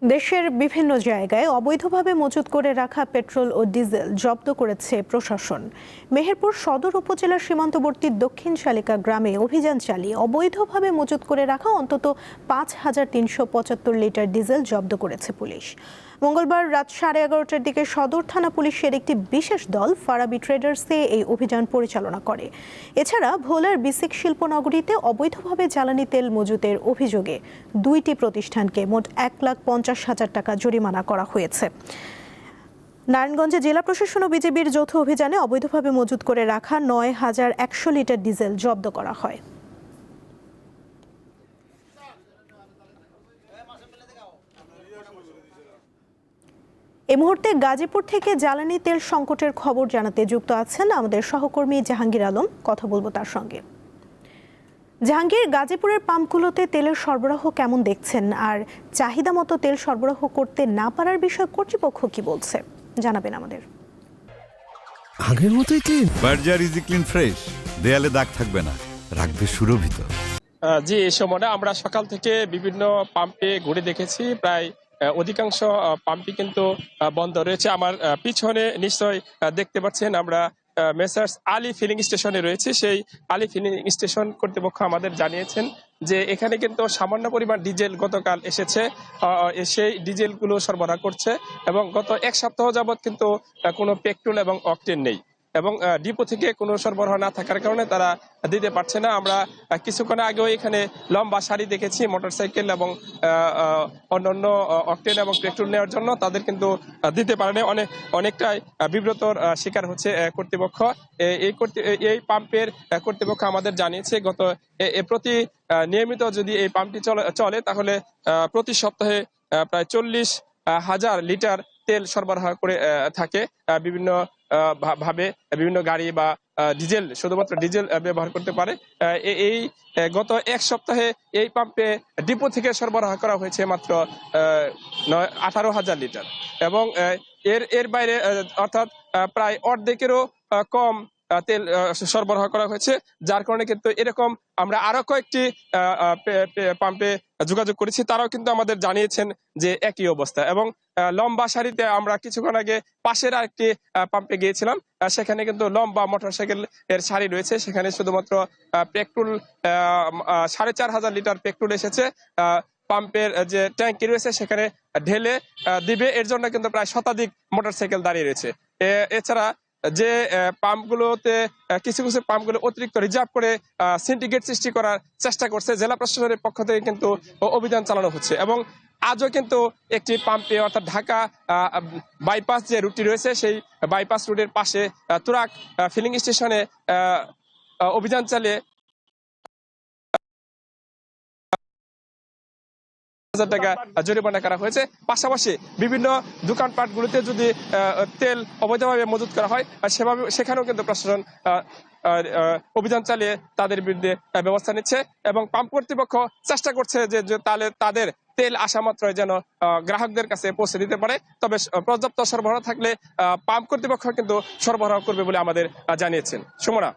দেশের বিভিন্ন জায়গায় অবৈধভাবে মজুত করে রাখা পেট্রোল ও ডিজেল জব্দ করেছে প্রশাসন। মেহেরপুর সদর উপজেলার সীমান্তবর্তী দক্ষিণ শালিকা গ্রামে অভিযান চালিয়ে অবৈধভাবে মজুত করে রাখা অন্তত ৫,৩৭৫ লিটার ডিজেল জব্দ করেছে পুলিশ। মঙ্গলবার রাত 11:30টার দিকে সদর থানা পুলিশের একটি বিশেষ দল ফারাবি ট্রেডার্সে এই অভিযান পরিচালনা করে। এছাড়া ভোলার বিসিক শিল্পনগরীতে অবৈধভাবে জ্বালানি তেল মজুতের অভিযোগে 2টি প্রতিষ্ঠানকে মোট 1,50,000 টাকা জরিমানা করা হয়েছে। নারায়ণগঞ্জে জেলা প্রশাসন ও বিজিবির যৌথ অভিযানে অবৈধভাবে মজুত করে রাখা 9,100 লিটার ডিজেল জব্দ করা হয়। এই মুহূর্তে গাজীপুর থেকে জ্বালানি তেল সংকটের খবর জানাতে যুক্ত আছেন আমাদের সহকর্মী জাহাঙ্গীর আলম। কথা বলবো তার সঙ্গে। জাহাঙ্গীর, গাজীপুরের পাম্পগুলোতে তেলের সরবরাহ কেমন দেখছেন, আর চাহিদা মতো তেল সরবরাহ করতে না পারার বিষয়ে কর্তৃপক্ষ কি বলছে জানাবেন আমাদের। আগের মতোই clean, Berger easy clean fresh, দেয়ালে দাগ থাকবে না, রাখবে সুরভিত। জি, এই সময়টা আমরা সকাল থেকে বিভিন্ন পাম্পে ঘুরে দেখেছি। প্রায় অধিকাংশ পাম্পই কিন্তু বন্ধ রয়েছে। আমার পিছনে নিশ্চয় দেখতে পাচ্ছেন আমরা মেসার্স আলী ফিলিং স্টেশনে রয়েছে। সেই আলী ফিলিং স্টেশন কর্তৃপক্ষ আমাদের জানিয়েছেন যে এখানে কিন্তু সামান্য পরিমাণ ডিজেল গতকাল এসেছে, সেই ডিজেলগুলো সরবরাহ করছে এবং গত এক সপ্তাহ যাবৎ কিন্তু কোনো পেট্রোল এবং অকটেন নেই এবং ডিপো থেকে কোনো সরবরাহ না থাকার কারণে তারা দিতে পারছে না। আমরা কিছুক্ষণ আগেও এখানে লম্বা সারি দেখেছি মোটরসাইকেল এবং অন্যান্য অকটেন এবং পেট্রোল নেওয়ার জন্য, তাদের কিন্তু দিতে পারেনি। অনেকটাই বিব্রতর শিকার হচ্ছে কর্তৃপক্ষ। এই পাম্পের কর্তৃপক্ষ আমাদের জানিয়েছে গত প্রতি নিয়মিত যদি এই পাম্পটি চলে তাহলে প্রতি সপ্তাহে প্রায় 40,000 লিটার তেল সরবরাহ করে থাকে। বিভিন্ন ভাবে বিভিন্ন গাড়ি বা ডিজেল, শুধুমাত্র ডিজেল ব্যবহার করতে পারে। এই গত এক সপ্তাহে এই পাম্পে ডিপো থেকে সরবরাহ করা হয়েছে মাত্র 18,000 লিটার এবং এর বাইরে অর্থাৎ প্রায় অর্ধেকেরও কম তেল সরবরাহ করা হয়েছে, যার কারণে কিন্তু এরকম আমরা আরো কয়েকটি পাম্পে যোগাযোগ করেছি, তারাও কিন্তু আমাদের জানিয়েছেন যে একই অবস্থা। এবং লম্বা সারিতে আমরা কিছুক্ষণ আগে পাশের আরেকটি পাম্পে গিয়েছিলাম, সেখানে কিন্তু লম্বা মোটরসাইকেল এর সারি রয়েছে। সেখানে শুধুমাত্র পেট্রোল 4,500 লিটার পেট্রোল এসেছে। পাম্পের যে ট্যাঙ্কি রয়েছে সেখানে ঢেলে দিবে, এর জন্য কিন্তু প্রায় শতাধিক মোটরসাইকেল দাঁড়িয়ে রয়েছে। এছাড়া যে পাম্পগুলোতে কিছু কিছু পাম্পগুলো অতিরিক্ত রিজার্ভ করে সিন্ডিকেট সৃষ্টি করার চেষ্টা করছে, জেলা প্রশাসনের পক্ষ থেকে কিন্তু অভিযান চালানো হচ্ছে। এবং আজও কিন্তু একটি পাম্পে অর্থাৎ ঢাকা বাইপাস যে রুটটি রয়েছে সেই বাইপাস রুটের পাশে তুরাক ফিলিং স্টেশনে অভিযান চালিয়ে টাকা জরিমানা করা হয়েছে। পাশাপাশি বিভিন্ন দোকানপাটগুলোতে যদি তেল অবৈধভাবে মজুত করা হয় সেখানেও কিন্তু প্রশাসন অভিযান চালিয়ে তাদের বিরুদ্ধে ব্যবস্থা নিচ্ছে এবং পাম্প কর্তৃপক্ষ চেষ্টা করছে যে তাদের তেল আসা মাত্রই যেন গ্রাহকদের কাছে পৌঁছে দিতে পারে। তবে পর্যাপ্ত সরবরাহ থাকলে পাম্প কর্তৃপক্ষ কিন্তু সরবরাহ করবে বলে আমাদের জানিয়েছেন। সুমনা।